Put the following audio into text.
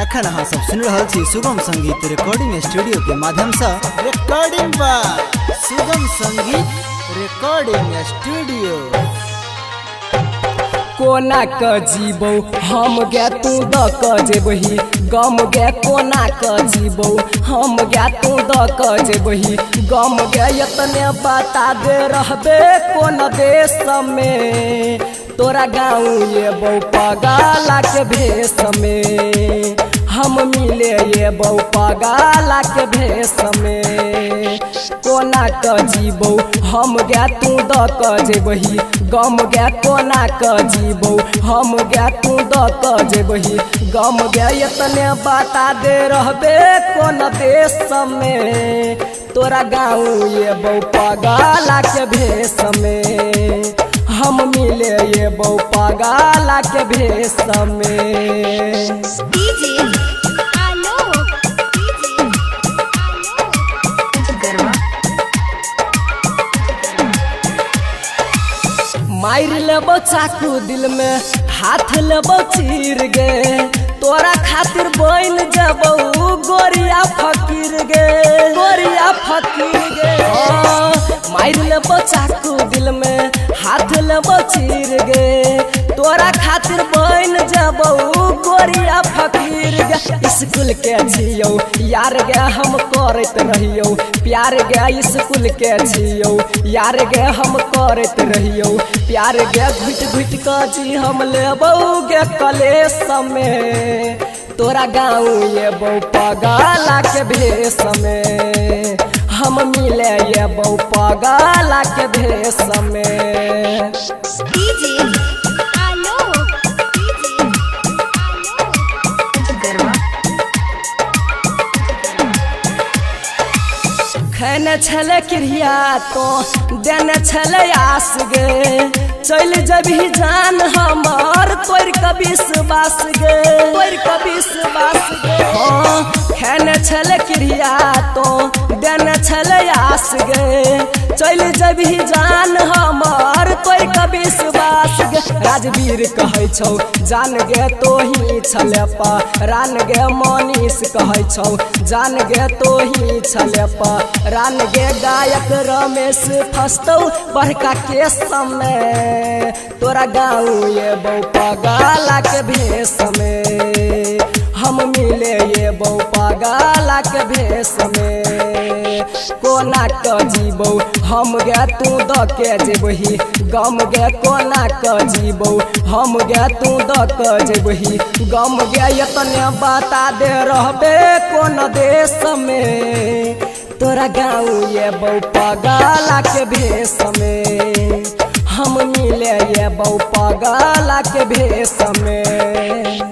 एखन अहाँ सब सुन रहल छी सुगम संगीत रिकॉर्डिंग स्टूडियो के माध्यम से। रिकॉर्डिंग बाय सुगम संगीत रिकॉर्डिंग स्टूडियो। कोना क जीबो हम गे तू द क जेबही, गम गे कोना क जीबो हम गे तू द क जेबही, गम गे इतने बता दे रहबे कोन देश में, तोरा गाँव ये बौ पगला के भेष में, हम मिले ये बौ पगला के भेष में। कोना क जीबो हम गे तू द क जेबही, गम गे कोना क जीबो हम गे तू द क जेबही, गम गे इतने बता दे रहबे कोन देश में, तोरा गाँव ये बौ पगला के भेष में, हम मिले ये बौ पगला के भेष में। मार लेबो चाकू दिल में हाथ लेबो चीर गे, तोरा खातिर बन जबो गोरिया फकीर गे, गोरिया फकीर गे। मार लेबो चाकू दिल में हाथ लेबो चीर गे, तोरा खातिर बन जबो गोरिया फकीर गे। स्कूल के छियौ यार गे हम करत रहियो, प्यार गे स्कूल के छियौ यार गे हम करत रहियो, प्यार गे घुट घुट क जी हम लेबौ गे कलेश में, तोरा गाँव ये बौ पगला के भेष में, हम मिले ये बौ पगला के भेष में। खैने छले क्रिया तो देने छले आस गे, चल जबी जान हमार तोर कभी विश्वास गे, तोर कभी विश्वास गे। हाँ खैने छले क्रिया तो देने छले आस गे, चल जबी जान हमार तोर कभी विश्वास गे। राजवीर कहै छौ जान गे तो ही छले पा, रान गे मनीष कहै छौ जान गे तो ही छले पा, रान गे गायक रमेश फंसतौ बड़का केस में, तोरा गाँव ये बौ पगला के भेष में, हम मिले ये बौ पगला के भेष में। कोना क जीबो हम गे तू द के जेबही, गम गे कोना क जीबो हम गे तू द क जेबही, गम गे इतने बता दे रहबे कोन देश में, तोरा गाँव ये बौ पगला के भेष में, हम मिले ये बौ पगला के भेष में।